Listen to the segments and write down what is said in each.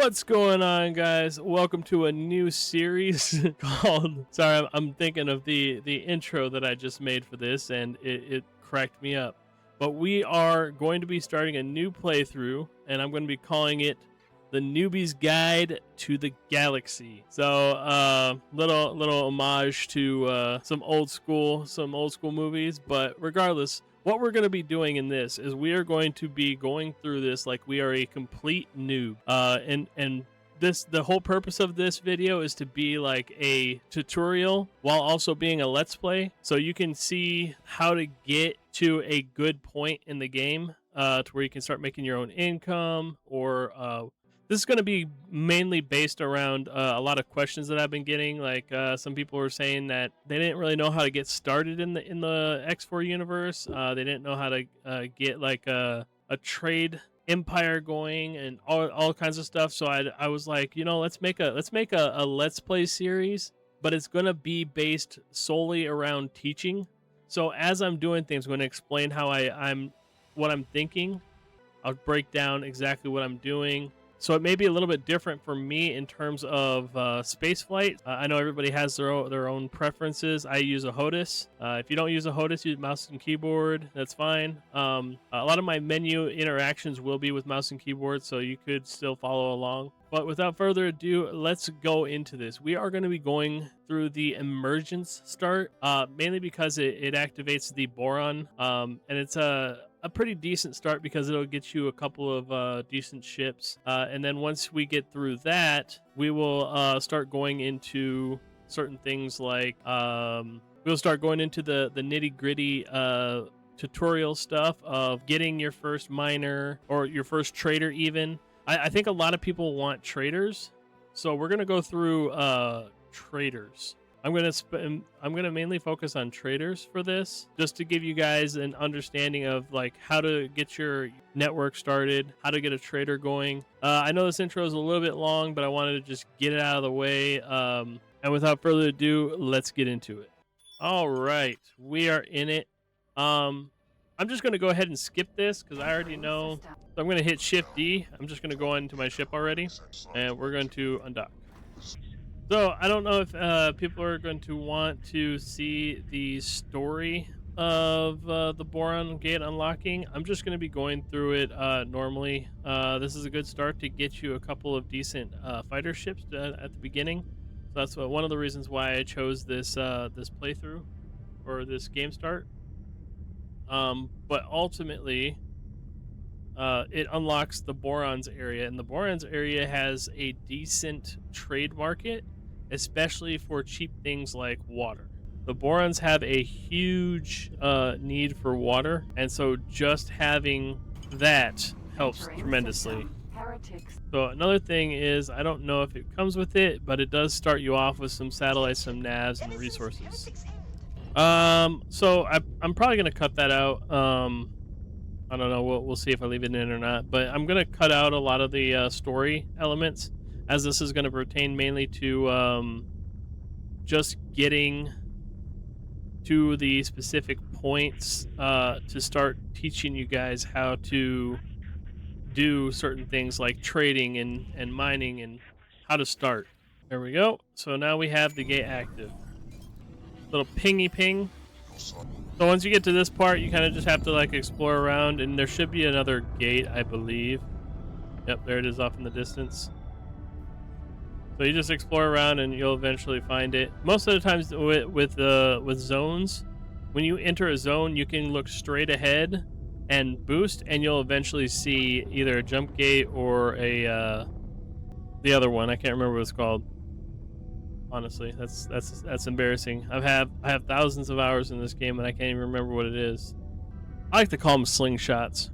What's going on, guys? Welcome to a new series called. Sorry, I'm thinking of the intro that I just made for this, and it cracked me up. But we are going to be starting a new playthrough, and I'm going to be calling it the Newbies Guide to the Galaxy. So, little homage to some old school movies. But regardless, what we're going to be doing in this is we are going to be going through this like we are a complete noob. And the whole purpose of this video is to be like a tutorial while also being a let's play, so you can see how to get to a good point in the game, to where you can start making your own income, or this is going to be mainly based around a lot of questions that I've been getting. Like some people were saying that they didn't really know how to get started in the X4 universe. They didn't know how to get like a trade empire going and all kinds of stuff. So I was like, let's make a let's play series, but it's going to be based solely around teaching. So as I'm doing things, I'm going to explain how I'm what I'm thinking. I'll break down exactly what I'm doing. So it may be a little bit different for me in terms of space flight. I know everybody has their own preferences. I use a HOTAS. If you don't use a HOTAS, use mouse and keyboard. That's fine. A lot of my menu interactions will be with mouse and keyboard, so you could still follow along. But without further ado, let's go into this. We are going to be going through the emergence start, mainly because it activates the Boron, and it's a pretty decent start because it'll get you a couple of decent ships, and then once we get through that, we will start going into certain things like we'll start going into the nitty-gritty tutorial stuff of getting your first miner or your first trader. Even I think a lot of people want traders, so we're gonna go through traders. I'm gonna mainly focus on traders for this, just to give you guys an understanding of like how to get your network started, how to get a trader going. I know this intro is a little bit long, but I wanted to just get it out of the way. And without further ado, let's get into it. All right, we are in it. I'm just gonna go ahead and skip this because I already know. So I'm gonna hit Shift D. I'm just gonna go into my ship already, and we're going to undock. So I don't know if people are going to want to see the story of the Boron gate unlocking. I'm just going to be going through it normally. This is a good start to get you a couple of decent fighter ships at the beginning. So that's one of the reasons why I chose this this playthrough or this game start. But ultimately, it unlocks the Boron's area, and the Boron's area has a decent trade market, especially for cheap things like water. The Borons have a huge need for water, and so just having that helps tremendously. So another thing is, I don't know if it comes with it, but it does start you off with some satellites, some navs, and resources. So I'm probably gonna cut that out. I don't know. We'll see if I leave it in or not. But I'm gonna cut out a lot of the story elements, as this is going to pertain mainly to just getting to the specific points to start teaching you guys how to do certain things like trading and mining and how to start. There we go. So now we have the gate active. Little pingy ping. So once you get to this part, you kind of just have to like explore around, and there should be another gate, I believe. Yep, there it is off in the distance. So you just explore around and you'll eventually find it. Most of the times with zones, when you enter a zone, you can look straight ahead and boost, and you'll eventually see either a jump gate or a the other one. I can't remember what it's called. Honestly, that's embarrassing. I have thousands of hours in this game and I can't even remember what it is. I like to call them slingshots.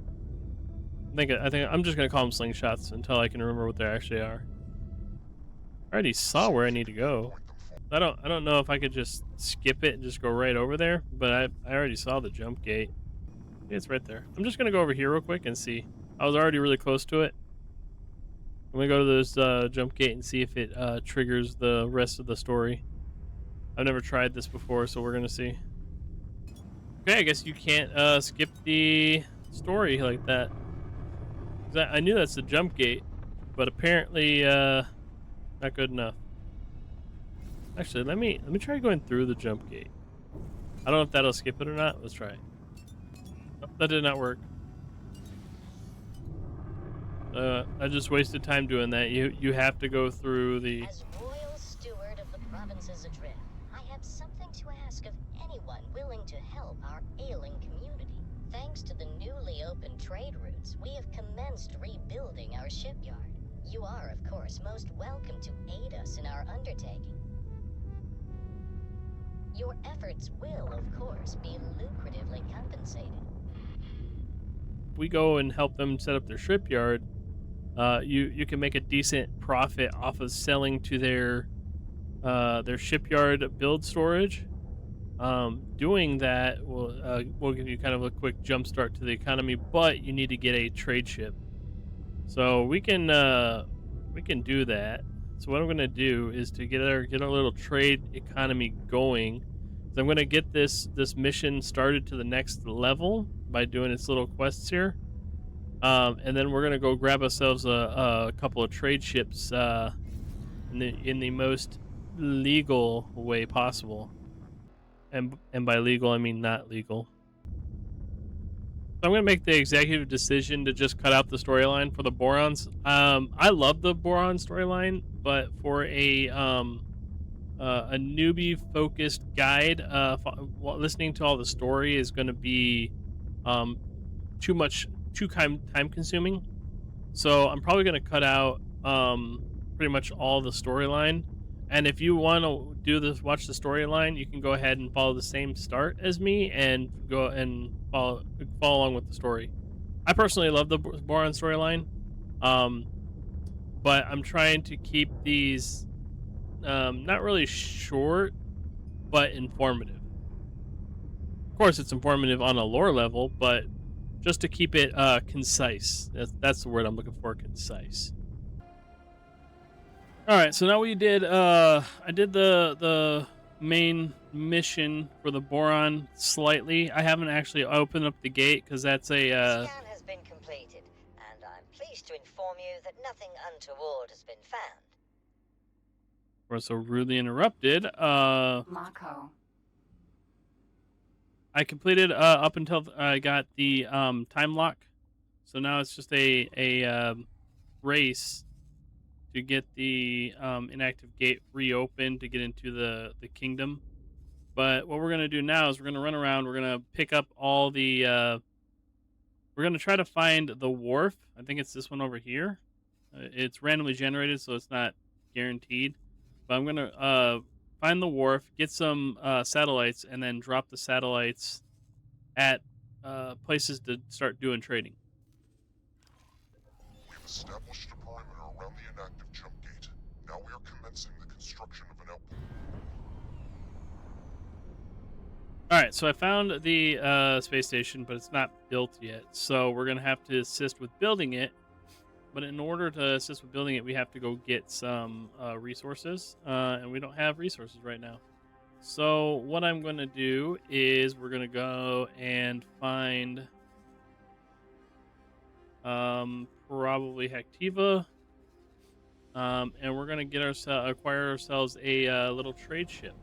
I think I'm just gonna call them slingshots until I can remember what they actually are. I already saw where I need to go. I don't know if I could just skip it and just go right over there, but I already saw the jump gate. It's right there. I'm just gonna go over here real quick and see. I was already really close to it. I'm gonna go to this jump gate and see if it triggers the rest of the story. I've never tried this before, so we're gonna see. Okay, I guess you can't skip the story like that. I knew that's the jump gate. but apparently not good enough. Actually, let me try going through the jump gate. I don't know if that'll skip it or not. Let's try it. Oh, that did not work. I just wasted time doing that. You have to go through the. As royal steward of the provinces adrift, I have something to ask of anyone willing to help our ailing community. Thanks to the newly opened trade routes, we have commenced rebuilding our shipyard. You are, of course, most welcome to aid us in our undertaking. Your efforts will, of course, be lucratively compensated. We go and help them set up their shipyard. You can make a decent profit off of selling to their shipyard build storage. Doing that will give you kind of a quick jump start to the economy, but you need to get a trade ship. So we can do that. So what I'm gonna do is to get our little trade economy going. So I'm gonna get this mission started to the next level by doing its little quests here. And then we're gonna go grab ourselves a couple of trade ships in the most legal way possible. And by legal, I mean not legal. So I'm gonna make the executive decision to just cut out the storyline for the Borons. I love the Boron storyline, but for a newbie focused guide, listening to all the story is going to be too time consuming. So I'm probably going to cut out pretty much all the storyline. And if you want to watch the storyline, you can go ahead and follow the same start as me and go and follow along with the story. I personally love the Boron storyline, but I'm trying to keep these not really short, but informative. Of course, it's informative on a lore level, but just to keep it concise. That's the word I'm looking for, concise. All right, so now we did. I did the main mission for the Boron slightly. I haven't actually opened up the gate because that's a. Scan has been completed, and I'm pleased to inform you that nothing untoward has been found. We're so rudely interrupted. Mako. I completed up until I got the time lock, so now it's just a race to get the inactive gate reopened to get into the kingdom. But what we're gonna do now is we're gonna run around. We're gonna pick up all the. We're gonna try to find the wharf. I think it's this one over here. It's randomly generated, so it's not guaranteed. But I'm gonna find the wharf, get some satellites, and then drop the satellites at places to start doing trading. We've established a perimeter around the inactive jump gate. Now we are commencing the construction of an outpost. All right, so I found the space station, but it's not built yet. So we're gonna have to assist with building it. But in order to assist with building it, we have to go get some resources, and we don't have resources right now. So what I'm going to do is we're going to go and find probably Hactiva, and we're going to acquire ourselves a little trade ship.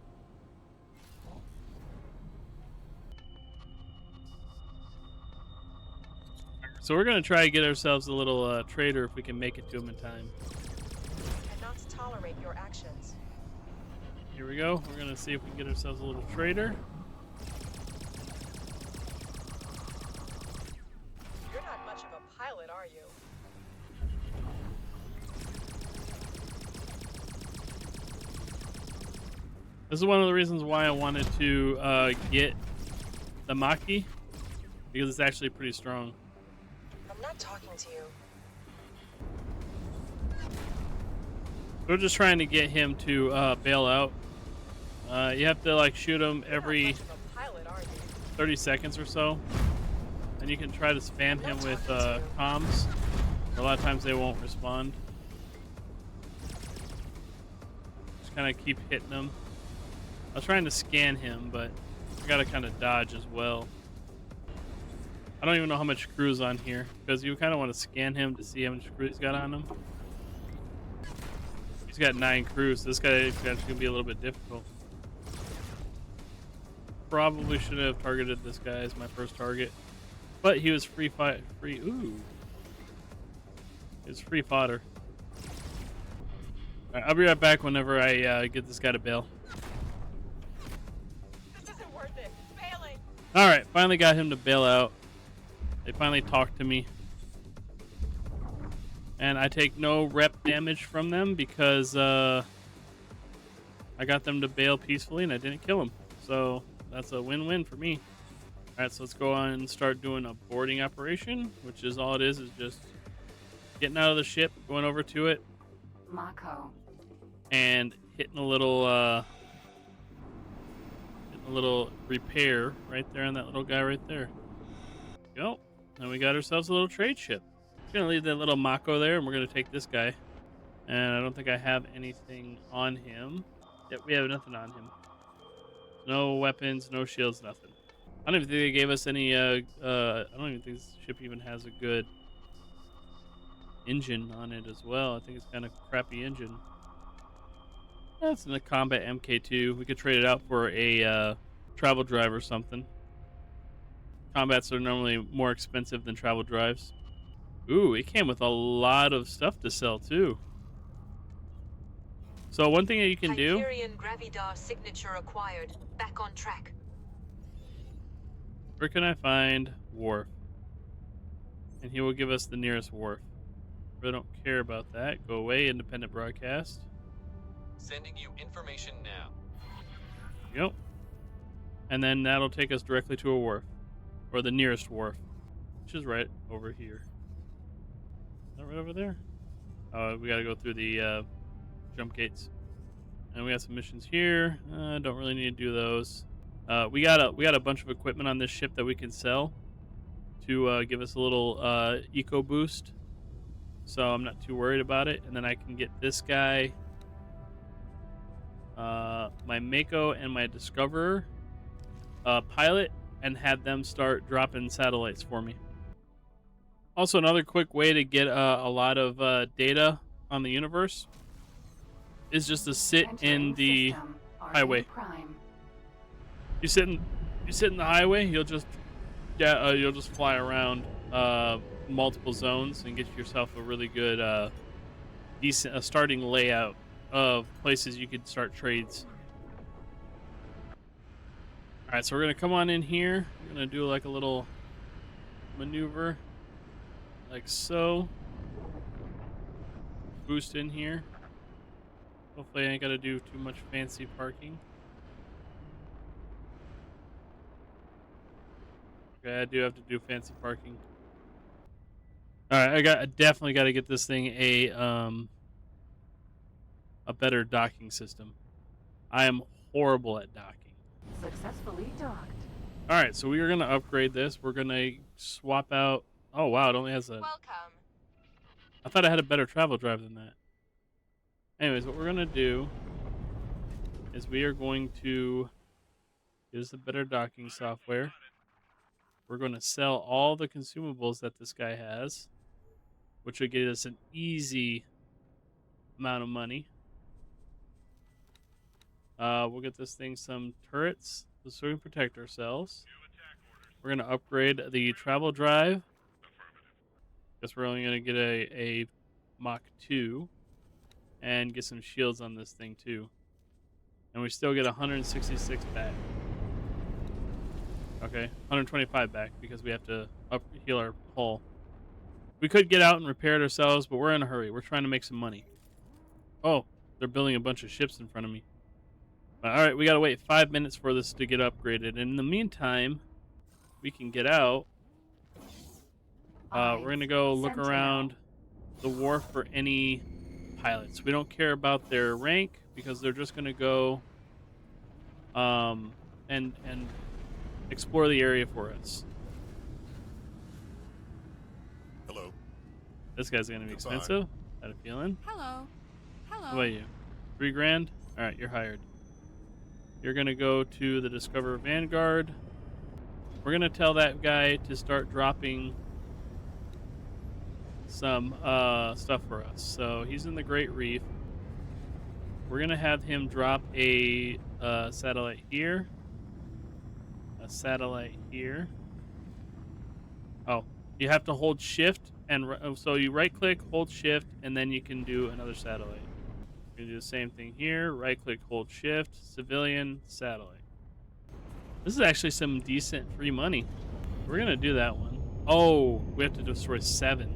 So we're going to try to get ourselves a little trader if we can make it to him in time. Cannot tolerate your actions. Here we go. We're going to see if we can get ourselves a little trader. You're not much of a pilot, are you? This is one of the reasons why I wanted to get the Maki, because it's actually pretty strong. I'm not talking to you. We're just trying to get him to bail out. You have to like shoot him every You're not much of a pilot, are you? 30 seconds or so, and you can try to spam him with comms. A lot of times they won't respond. Just kind of keep hitting him. I was trying to scan him, but I gotta kind of dodge as well. I don't even know how much crew's on here, because you kind of want to scan him to see how much crew he's got on him. He's got 9 crews. This guy is actually gonna be a little bit difficult. Probably should have targeted this guy as my first target, but he was free. Ooh, it's free fodder. All right, I'll be right back whenever I get this guy to bail. This isn't worth it. Failing. All right, finally got him to bail out. They finally talked to me. And I take no rep damage from them because I got them to bail peacefully and I didn't kill them. So that's a win-win for me. All right, so let's go on and start doing a boarding operation, which is all it is just getting out of the ship, going over to it, Mako. and hitting a little repair right there on that little guy right there. Go. And we got ourselves a little trade ship. Gonna leave that little Mako there, and we're gonna take this guy. And I don't think I have anything on him. Yep, we have nothing on him. No weapons, no shields, nothing. I don't even think they gave us any. I don't even think this ship even has a good engine on it as well. I think it's kind of crappy engine. That's in the combat MK2. We could trade it out for a travel drive or something. Combats are normally more expensive than travel drives. Ooh, it came with a lot of stuff to sell too. So one thing that you can do. Hyperion Gravidar signature acquired. Back on track. Where can I find Wharf? And he will give us the nearest wharf. Really don't care about that. Go away, independent broadcast. Sending you information now. Yep. And then that'll take us directly to a wharf. Or the nearest wharf. Which is right over here. Is that right over there? Oh, we gotta go through the jump gates. And we got some missions here. Don't really need to do those. We got a bunch of equipment on this ship that we can sell to give us a little eco boost. So I'm not too worried about it. And then I can get this guy, my Mako and my Discoverer pilot, and have them start dropping satellites for me. Also, another quick way to get a lot of data on the universe is just to sit in the highway. You sit in the highway. You'll just fly around multiple zones and get yourself a really good decent starting layout of places you could start trades. All right, so we're gonna come on in here. We're gonna do like a little maneuver, like so. Boost in here. Hopefully I ain't gotta do too much fancy parking. Okay, I do have to do fancy parking. All right, I definitely got to get this thing a better docking system. I am horrible at docking. Successfully docked. All right, so we are gonna upgrade this. We're gonna swap out. Oh wow, it only has a. Welcome. I thought I had a better travel drive than that. Anyways, what we're gonna do is we are going to use the better docking software. We're going to sell all the consumables that this guy has, which will get us an easy amount of money. We'll get this thing some turrets so we can protect ourselves. We're going to upgrade the travel drive. Guess we're only going to get a Mach 2 and get some shields on this thing too. And we still get 166 back. Okay, 125 back because we have to heal our hull. We could get out and repair it ourselves, but we're in a hurry. We're trying to make some money. Oh, they're building a bunch of ships in front of me. All right, we got to wait 5 minutes for this to get upgraded. And in the meantime, we can get out. We're going to go look around the wharf for any pilots. We don't care about their rank because they're just going to go and explore the area for us. Hello. This guy's going to be Goodbye. expensive. Had a feeling. Hello. Hello. What about you? $3 grand? All right, you're hired. You're going to go to the Discover Vanguard. We're going to tell that guy to start dropping some stuff for us. So he's in the Great Reef. we're gonna have him drop a satellite here, a satellite here. Oh, you have to hold shift and so you right click, hold shift, and then you can do another satellite. We're gonna do the same thing here. Right click, hold shift, civilian, satellite. This is actually some decent free money. We're gonna do that one. Oh, we have to destroy 7.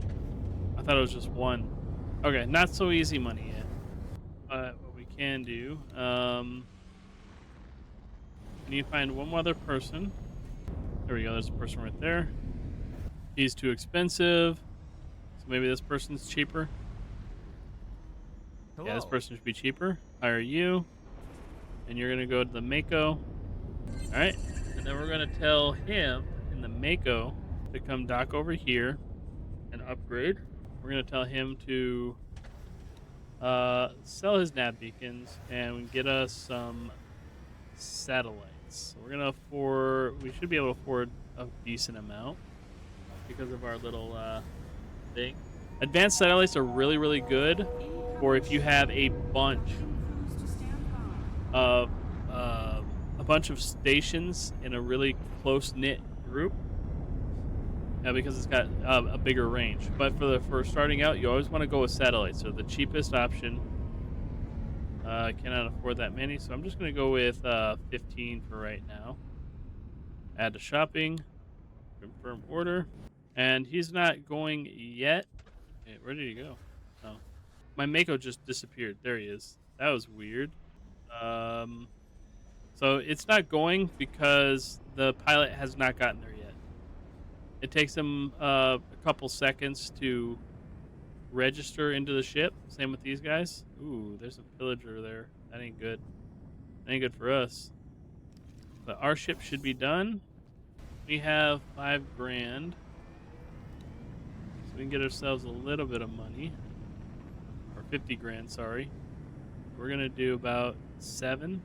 I thought it was just 1. Okay, not so easy money yet. But what we can do, we need to find one other person. There we go. There's a person right there. He's too expensive, so maybe this person's cheaper. Yeah, this person should be cheaper. Hire you, and you're gonna go to the Mako. All right, and then we're gonna tell him in the Mako to come dock over here and upgrade. We're gonna tell him to sell his nav beacons and get us some satellites. So we're gonna afford. We should be able to afford a decent amount because of our little thing. Advanced satellites are really, really good for if you have a bunch of stations in a really close knit group. Because it's got a bigger range. But for starting out, you always want to go with satellites. So the cheapest option. I cannot afford that many, so I'm just going to go with 15 for right now. Add to shopping. Confirm order. And he's not going yet. Okay, where did he go? Oh. My Mako just disappeared. There he is. That was weird. So it's not going because the pilot has not gotten there yet. It takes him a couple seconds to register into the ship. Same with these guys. Ooh, there's a pillager there. That ain't good. That ain't good for us. But our ship should be done. We have 5 grand. So we can get ourselves a little bit of money. Or 50 grand, sorry. We're going to do about 7.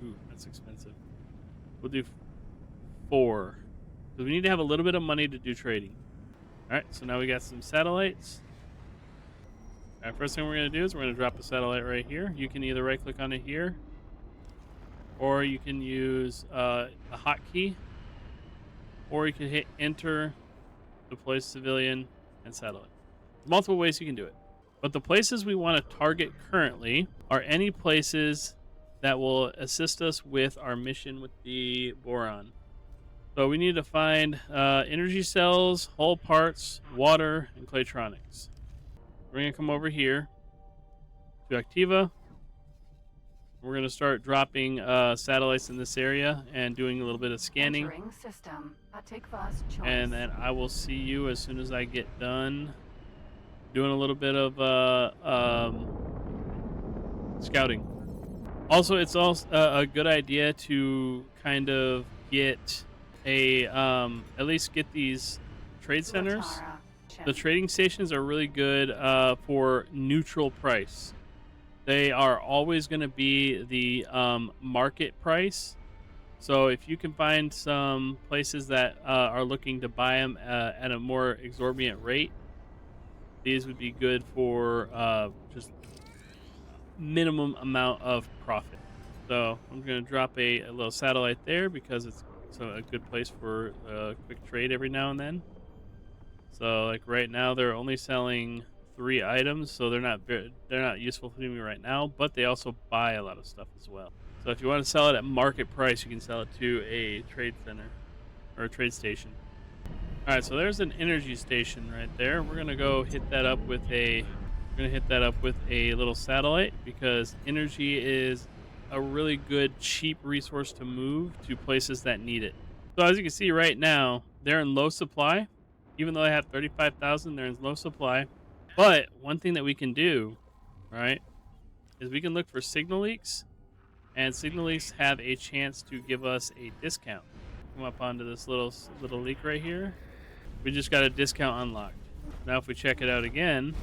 Ooh, that's expensive. We'll do 4. So we need to have a little bit of money to do trading. Alright, so now we got some satellites. Alright, first thing we're going to do is we're going to drop a satellite right here. You can either right click on it here, or you can use a hotkey, or you can hit enter, deploy civilian, and satellite. Multiple ways you can do it. But the places we want to target currently are any places that will assist us with our mission with the Boron. So we need to find energy cells, hull parts, water, and claytronics. We're going to come over here to Activa. We're going to start dropping satellites in this area and doing a little bit of scanning. System. And then I will see you as soon as I get done doing a little bit of scouting. Also, it's also a good idea to kind of get at least get these trade centers. The trading stations are really good for neutral price. They are always going to be the market price. So if you can find some places that are looking to buy them at a more exorbitant rate, these would be good for just minimum amount of profit. So I'm going to drop a little satellite there because it's a good place for a quick trade every now and then. So like right now they're only selling 3 items, so they're not useful to me right now, but they also buy a lot of stuff as well. So if you want to sell it at market price, you can sell it to a trade center or a trade station. All right, so there's an energy station right there. We're gonna go hit that up with a little satellite because energy is a really good cheap resource to move to places that need it. So as you can see right now, they're in low supply. Even though they have 35,000, they're in low supply. But one thing that we can do, right, is we can look for signal leaks, and signal leaks have a chance to give us a discount. Come up onto this little leak right here. We just got a discount unlocked. Now if we check it out again,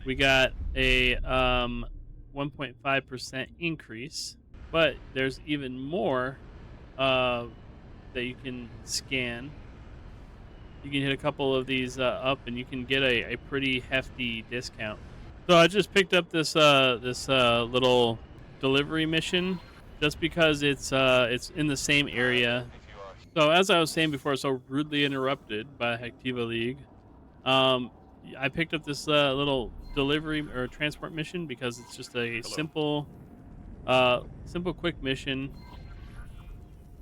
we got a 1.5% increase, but there's even more that you can scan. You can hit a couple of these up, and you can get a pretty hefty discount. So I just picked up this little delivery mission, just because it's in the same area. So as I was saying before, so rudely interrupted by Hactiva League. Um, I picked up this little delivery or transport mission because it's just a simple, quick mission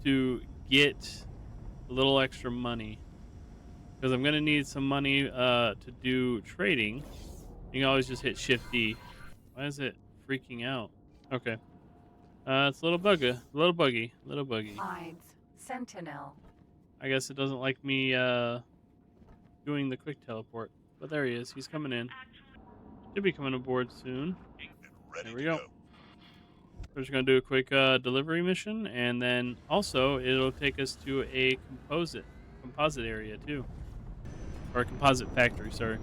to get a little extra money because I'm gonna need some money to do trading. You can always just hit Shift D. Why is it freaking out? Okay. It's a little little buggy. Hides. Sentinel. I guess it doesn't like me doing the quick teleport. But there he is. He's coming in. Should be coming aboard soon. There we go. We're just gonna do a quick delivery mission, and then also it'll take us to a composite area too, or a composite factory. Sorry.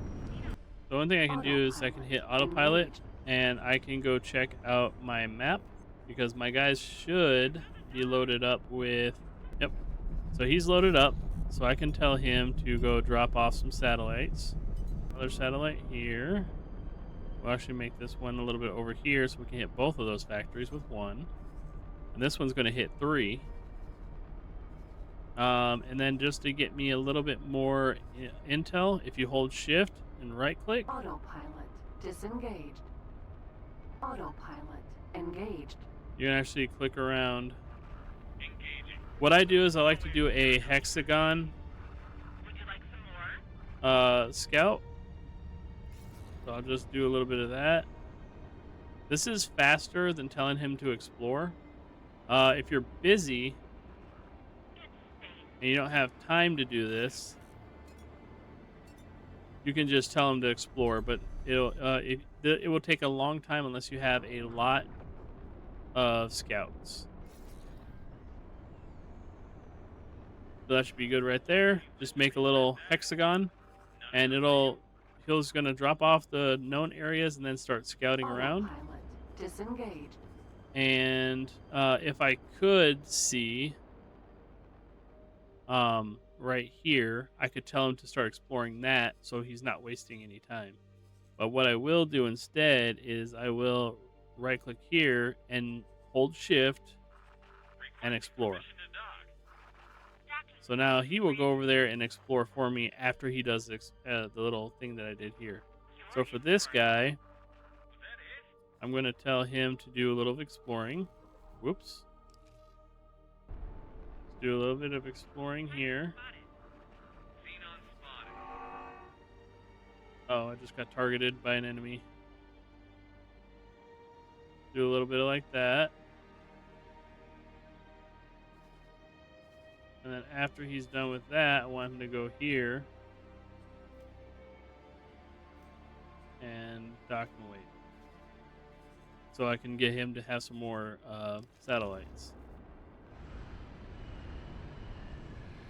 So one thing I can do is I can hit autopilot, and I can go check out my map because my guys should be loaded up with. Yep. So he's loaded up, so I can tell him to go drop off some satellites. Another satellite here. We'll actually make this one a little bit over here so we can hit both of those factories with one. And this one's going to hit 3. And then just to get me a little bit more intel, if you hold shift and right click. Autopilot disengaged. Autopilot engaged. You can actually click around. What I do is I like to do a hexagon scout. So I'll just do a little bit of that. This is faster than telling him to explore. If you're busy and you don't have time to do this, you can just tell him to explore. But it will take a long time unless you have a lot of scouts. So that should be good right there. Just make a little hexagon, and he's going to drop off the known areas and then start scouting around. Autopilot disengaged. And if I could see right here, I could tell him to start exploring that so he's not wasting any time. But what I will do instead is I will right click here and hold shift and explore. So now he will go over there and explore for me after he does the little thing that I did here. So for this guy, I'm going to tell him to do a little exploring. Whoops. Let's do a little bit of exploring here. Oh, I just got targeted by an enemy. Do a little bit like that. And then after he's done with that, I want him to go here and dock and wait. So I can get him to have some more satellites.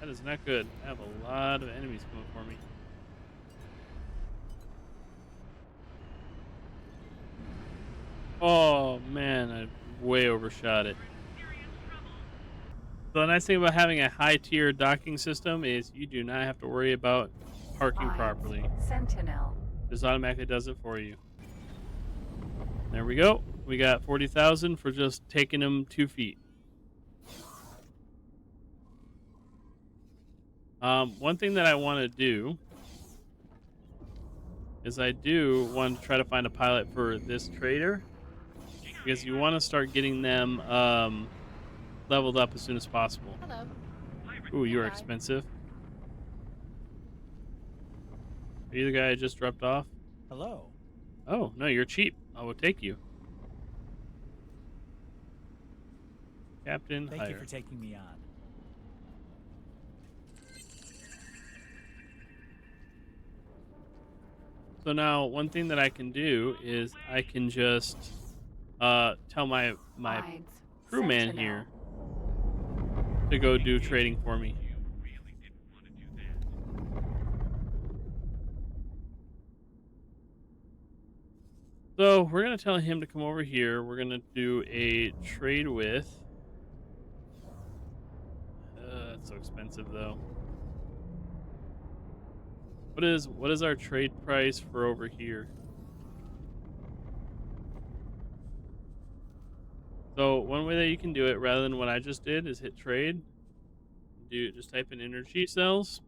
That is not good. I have a lot of enemies coming for me. Oh man, I way overshot it. So the nice thing about having a high tier docking system is you do not have to worry about parking properly. Sentinel. Just automatically does it for you. There we go. We got 40,000 for just taking them 2 feet. One thing that I want to do is I do want to try to find a pilot for this trader because you want to start getting them leveled up as soon as possible. Hello. Ooh, you're expensive. Are you the guy I just dropped off? Hello. Oh, no, you're cheap. I will take you. Captain, Thank hire. you for taking me on. So now, one thing that I can do is I can just tell my Hides. crewman Sentinel. here to go do trading for me. So we're gonna tell him to come over here. We're gonna do a trade with. It's so expensive though. What is our trade price for over here? So one way that you can do it, rather than what I just did, is hit trade. Just type in energy cells,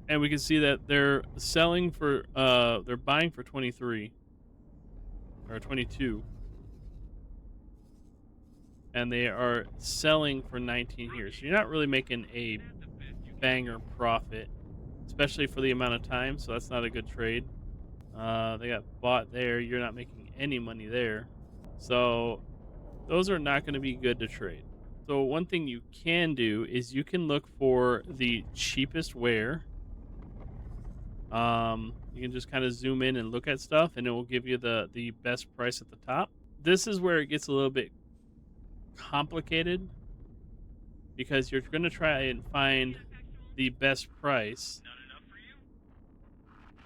and we can see that they're selling for they're buying for 23 or 22, and they are selling for 19 here. So you're not really making a banger profit, especially for the amount of time. So that's not a good trade. They got bought there. You're not making any money there. So those are not going to be good to trade. So one thing you can do is you can look for the cheapest wear. You can just kind of zoom in and look at stuff, and it will give you the best price at the top. This is where it gets a little bit complicated, because you're going to try and find the best price,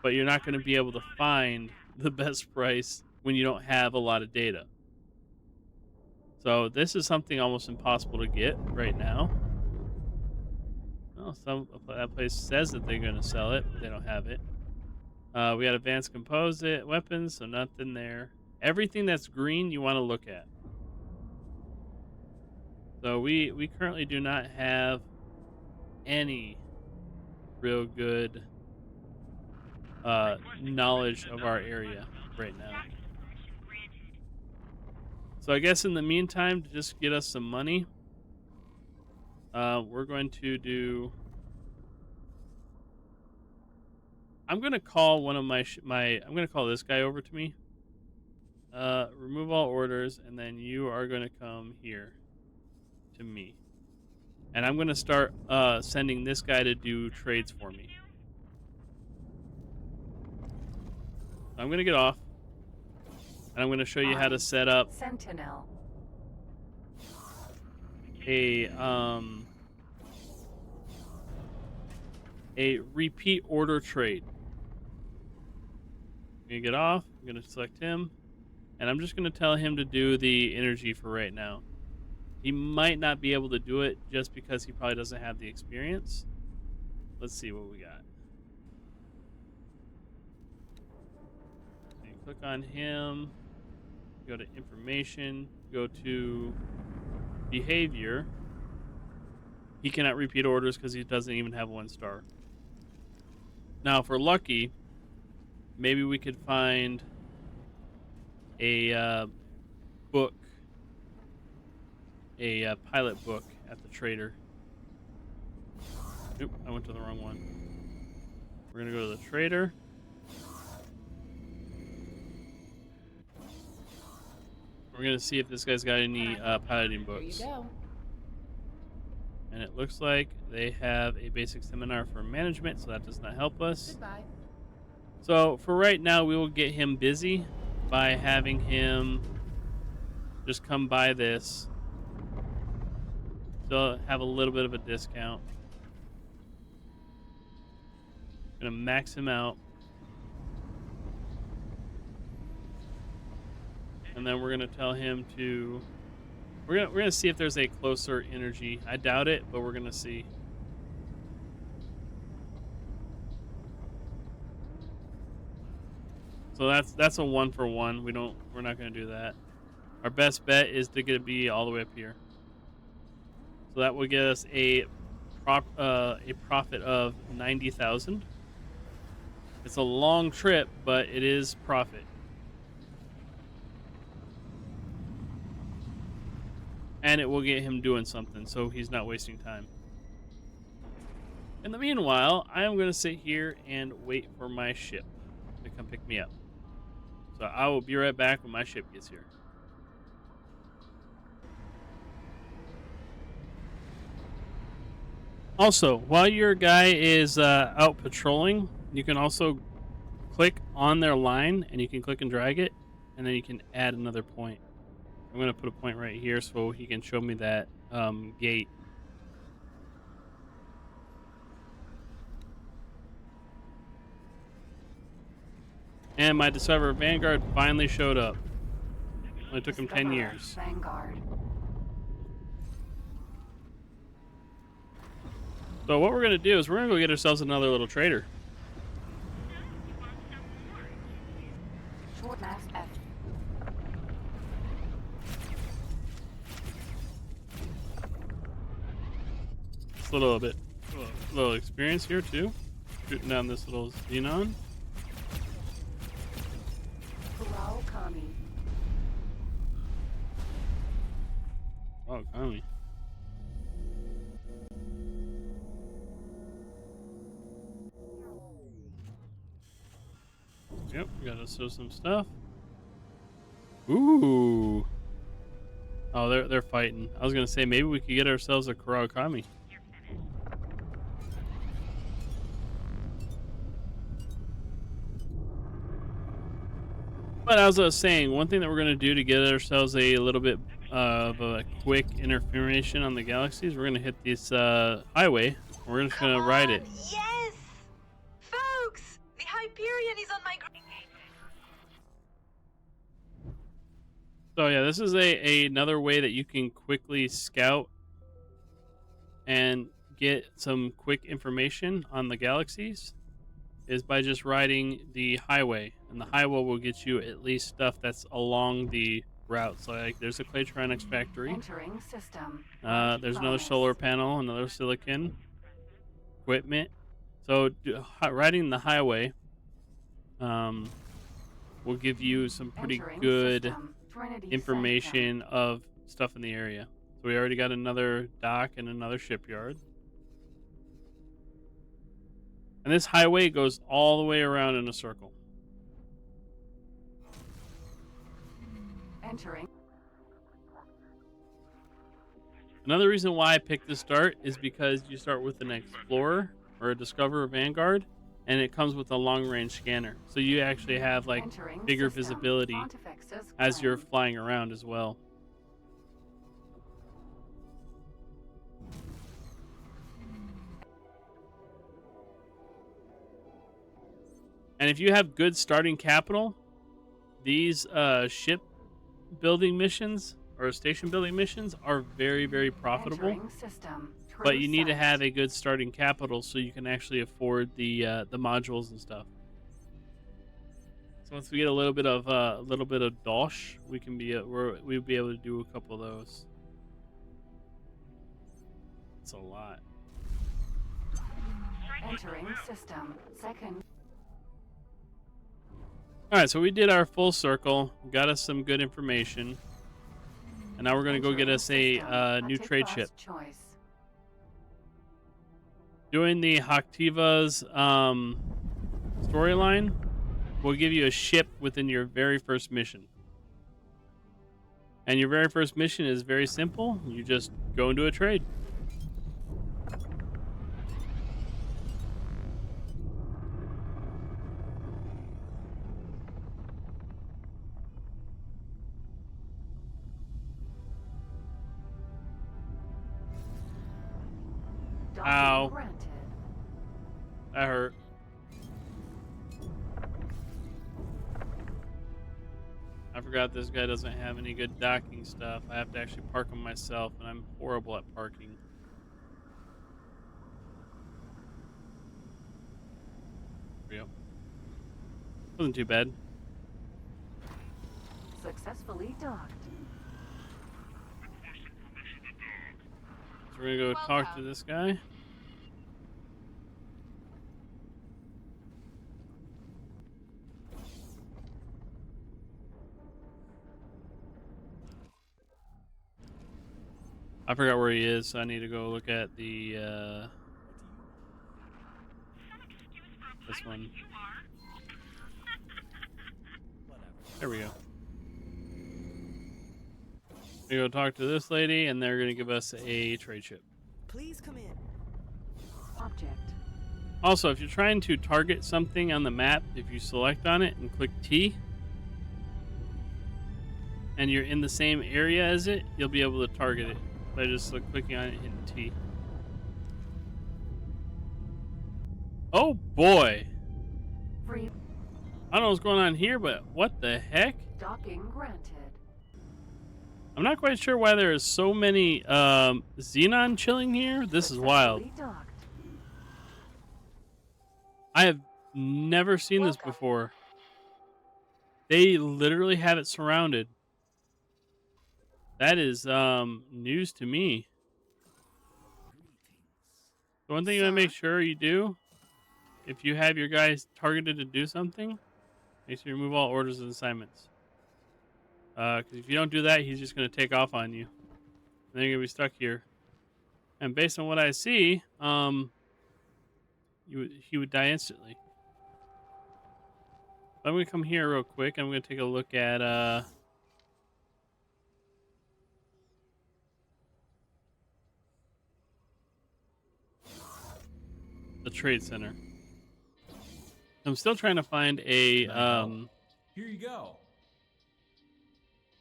but you're not going to be able to find the best price when you don't have a lot of data. So this is something almost impossible to get right now. Oh, that place says that they're going to sell it, but they don't have it. We got advanced composite weapons, so nothing there. Everything that's green you want to look at. So we currently do not have any real good knowledge of our area right now. So I guess in the meantime, to just get us some money, we're going to do. I'm gonna call one of my I'm gonna call this guy over to me. Remove all orders, and then you are gonna come here to me, and I'm gonna start sending this guy to do trades for me. I'm gonna get off, and I'm gonna show you how to set up Sentinel. a repeat order trade. I'm gonna get off. I'm gonna select him, and I'm just gonna tell him to do the energy for right now. He might not be able to do it just because he probably doesn't have the experience. Let's see what we got. So you click on him, go to information, go to behavior. He cannot repeat orders because he doesn't even have 1 star. Now, if we're lucky, maybe we could find a book, a pilot book at the trader. Nope, I went to the wrong one. We're going to go to the trader. We're going to see if this guy's got any piloting books. Here you go. And it looks like they have a basic seminar for management, so that does not help us. Goodbye. So for right now, we will get him busy by having him just come buy this. Still have a little bit of a discount. Gonna max him out. And then we're gonna tell him to we're gonna see if there's a closer energy. I doubt it, but we're gonna see. So that's a 1-for-1. We're not gonna do that. Our best bet is to get it be all the way up here. So that will get us a profit of 90,000. It's a long trip, but it is profit. And it will get him doing something, so he's not wasting time. In the meanwhile, I am going to sit here and wait for my ship to come pick me up. So I will be right back when my ship gets here. Also, while your guy is out patrolling, you can also click on their line, and you can click and drag it, and then you can add another point. I'm going to put a point right here so he can show me that gate. And my Discover Vanguard finally showed up. Only took him 10 years. Vanguard. So what we're going to do is we're going to go get ourselves another little trader. Short max F. It's a little bit, little experience here too. Shooting down this little xenon. Corral Kami. Oh, Kami. Yep, we gotta sew some stuff. Ooh. Oh, they're fighting. I was gonna say maybe we could get ourselves a Kurakami. But as I was saying, one thing that we're gonna do to get ourselves a little bit of a quick information on the galaxies, we're gonna hit this highway. We're just gonna ride it. Yes! Folks! The Hyperion is on my So yeah, this is another way that you can quickly scout and get some quick information on the galaxies is by just riding the highway, and the highway will get you at least stuff that's along the route. So like there's a Claytronics factory. Entering system. There's another solar panel, another silicon equipment. So riding the highway will give you some pretty Entering good system. Trinity information of stuff in the area. So we already got another dock and another shipyard. And this highway goes all the way around in a circle. Entering. Another reason why I picked this start is because you start with an Explorer or a Discoverer Vanguard, and it comes with a long-range scanner. So you actually have like Entering bigger system. visibility Pontifex's as you're claim. flying around as well. And if you have good starting capital, these ship building missions or station building missions are very, very profitable. Entering system. True But you need to sight. have a good starting capital so you can actually afford the modules and stuff. So once we get a little bit of dosh, we can be we'll be able to do a couple of those. It's a lot. Entering system. Second. All right, so we did our full circle, got us some good information, and now we're gonna go get Entering us a system. new Tick trade box ship. Choice. Doing the Haktiva's storyline will give you a ship within your very first mission. And your very first mission is very simple. You just go into a trade. Docking Ow. Granted. That hurt. I forgot this guy doesn't have any good docking stuff. I have to actually park him myself, and I'm horrible at parking. There we go. Wasn't too bad. Successfully docked. So we're gonna go talk to this guy. I forgot where he is, so I need to go look at the this one. There we go. We go talk to this lady, and they're gonna give us a trade ship. Please come in. Object. Also, if you're trying to target something on the map, if you select on it and click T, and you're in the same area as it, you'll be able to target it by just clicking on it in T. Oh boy! Free. I don't know what's going on here, but what the heck? Docking granted. I'm not quite sure why there is so many xenon chilling here. This is wild. Successfully docked. I have never seen this before. They literally have it surrounded. That is news to me. The one thing you want to make sure you do, if you have your guys targeted to do something, make sure you remove all orders and assignments. Because if you don't do that, he's just going to take off on you. And then you're going to be stuck here. And based on what I see, he would die instantly. I'm going to come here real quick. I'm going to take a look at the trade center. I'm still trying to find a Here you go.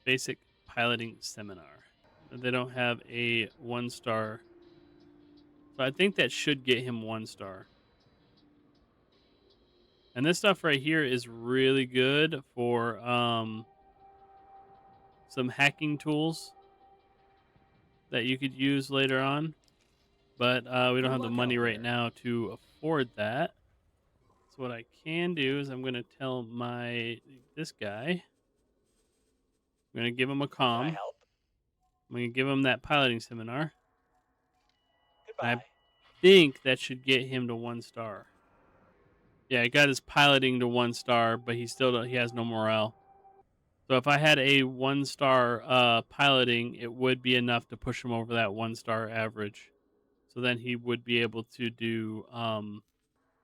basic piloting seminar. They don't have a 1-star. So I think that should get him 1 star. And this stuff right here is really good for some hacking tools that you could use later on. But we don't have the money right now to afford that. So what I can do is I'm going to tell this guy. I'm going to give him a comm. I'm going to give him that piloting seminar. I think that should get him to 1 star. Yeah, I got his piloting to 1 star, but he has no morale. So if I had a 1-star piloting, it would be enough to push him over that 1-star average. So then he would be able to do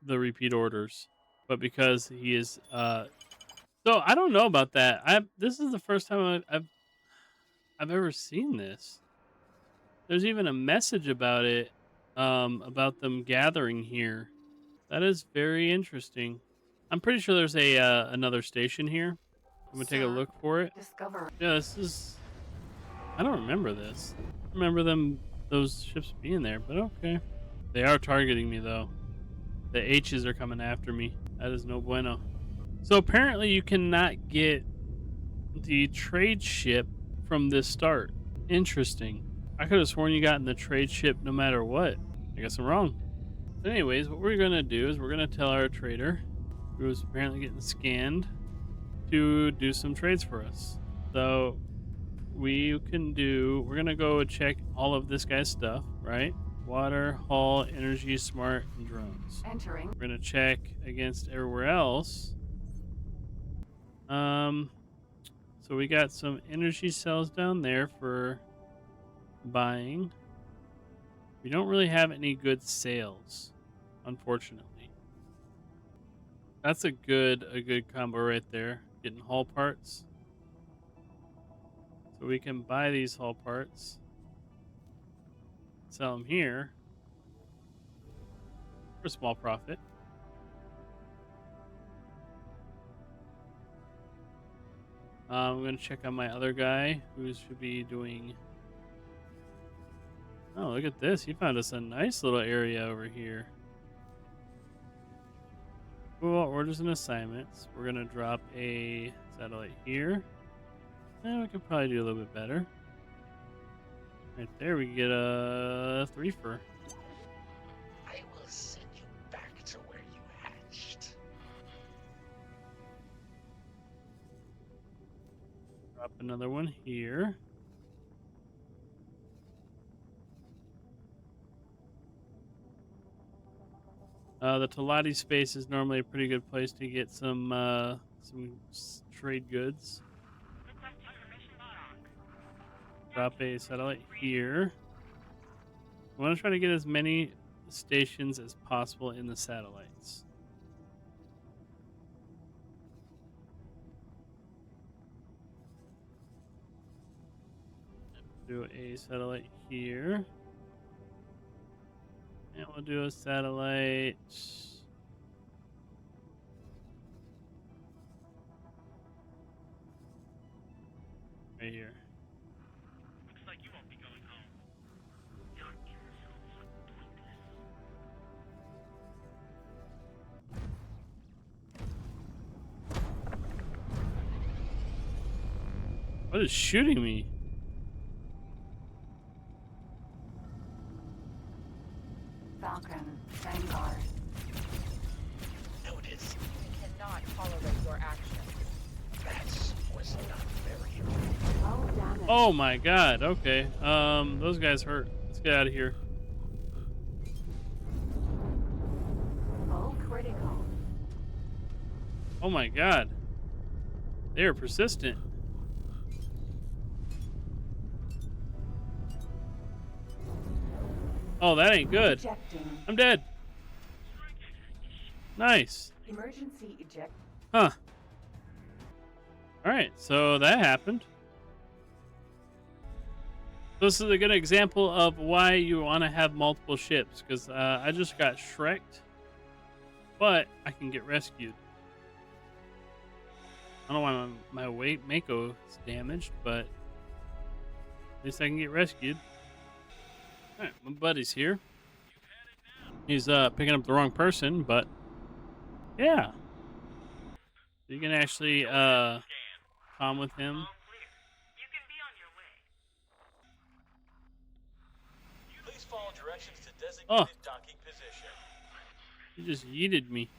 the repeat orders. But because he is so I don't know about that. This is the first time I've ever seen this. There's even a message about it, about them gathering here. That is very interesting. I'm pretty sure there's another station here. I'm gonna take a look for it. Discover. Yeah, this is. I don't remember this. I remember those ships being there, but okay. They are targeting me though. The H's are coming after me. That is no bueno. So apparently you cannot get the trade ship from this start. Interesting. I could have sworn you got in the trade ship no matter what. I guess I'm wrong. But anyways, what we're gonna do is we're gonna tell our trader, who is apparently getting scanned, to do some trades for us. So we're gonna go check all of this guy's stuff, right? Water, hull, energy, smart, and drones. Entering. We're gonna check against everywhere else. So we got some energy cells down there for buying. We don't really have any good sales, unfortunately. That's a good combo right there. Getting hull parts. So we can buy these hull parts. Sell them here for a small profit. I'm going to check on my other guy who should be doing... Oh, look at this. He found us a nice little area over here. Cool, orders and assignments. We're going to drop a satellite here. And we could probably do a little bit better. Right there, we can get a 3-fer. I will send you back to where you hatched. Drop another one here. The Talati space is normally a pretty good place to get some trade goods. Drop a satellite here. I want to try to get as many stations as possible in the satellites. Do a satellite here. And we'll do a satellite right here. Looks like you won't be going home. Don't give yourself so pointless. What is shooting me? Falcon. Vanguard. Notice Cannot tolerate your actions. that was not very Low damage. Oh my god, okay. Those guys hurt. Let's get out of here. Oh my god. They are persistent. Oh, that ain't good. Ejecting. I'm dead. Nice. Emergency eject. Huh. Alright, so that happened. This is a good example of why you want to have multiple ships, because I just got Shrek'd, but I can get rescued. I don't know why my Mako is damaged, but at least I can get rescued. Alright, my buddy's here. He's picking up the wrong person, but yeah. You can actually calm with him. All clear. You can be on your way. Please follow directions to designated Oh. docking position. He just yeeted me.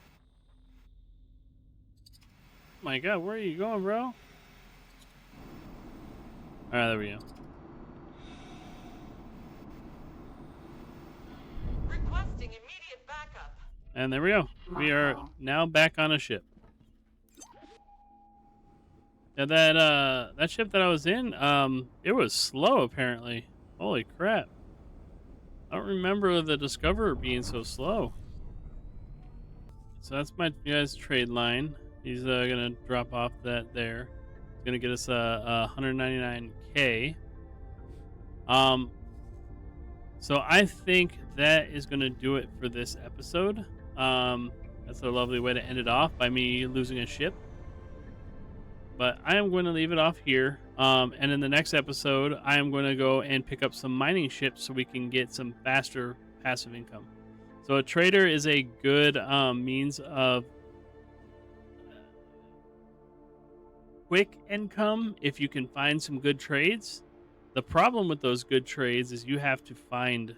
Oh my god, where are you going, bro? Alright, there we go. Requesting immediate backup. And there we go. We are now back on a ship. Yeah, that ship that I was in, it was slow apparently. Holy crap. I don't remember the Discoverer being so slow. So that's my guy's trade line. He's gonna drop off that there. It's gonna get us 199k. So I think that is gonna do it for this episode. That's a lovely way to end it off by me losing a ship. But I am going to leave it off here. And in the next episode, I am going to go and pick up some mining ships so we can get some faster passive income. So a trader is a good means of quick income if you can find some good trades. The problem with those good trades is you have to find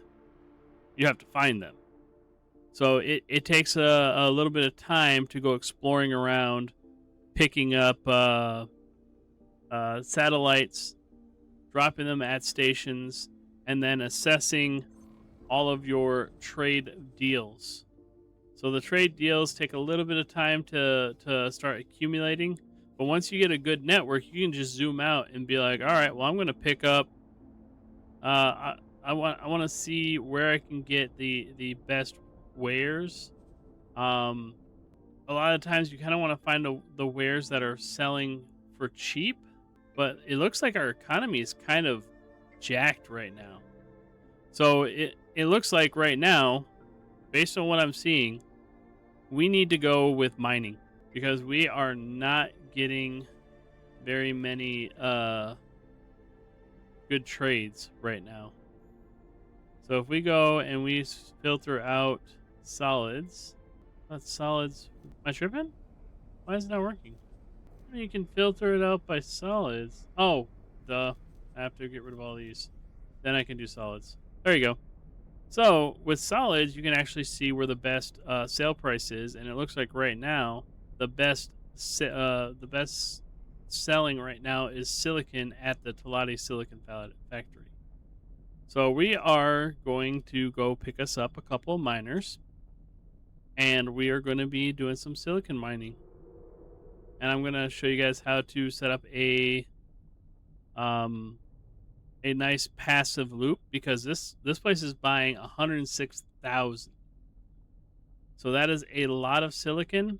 them. So it takes a little bit of time to go exploring around, picking up satellites, dropping them at stations, and then assessing all of your trade deals. So the trade deals take a little bit of time to start accumulating, but once you get a good network, you can just zoom out and be like, all right, well, I'm going to pick up. I want to see where I can get the best wares. A lot of times you kind of want to find the wares that are selling for cheap, but it looks like our economy is kind of jacked right now. So it looks like right now, based on what I'm seeing, we need to go with mining because we are not getting very many good trades right now. So if we go and we filter out solids, that's solids. Am I tripping? Why is it not working? You can filter it out by solids. Oh, duh. I have to get rid of all these. Then I can do solids. There you go. So with solids, you can actually see where the best sale price is, and it looks like right now the best selling right now is silicon at the Talati Silicon Factory. So we are going to go pick us up a couple of miners. And we are going to be doing some silicon mining. And I'm going to show you guys how to set up a nice passive loop because this place is buying 106,000. So that is a lot of silicon,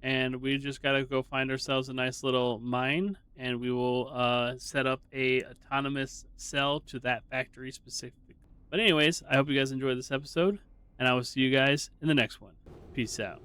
and we just got to go find ourselves a nice little mine, and we will set up a autonomous cell to that factory specifically. But anyways, I hope you guys enjoyed this episode, and I will see you guys in the next one. Peace out.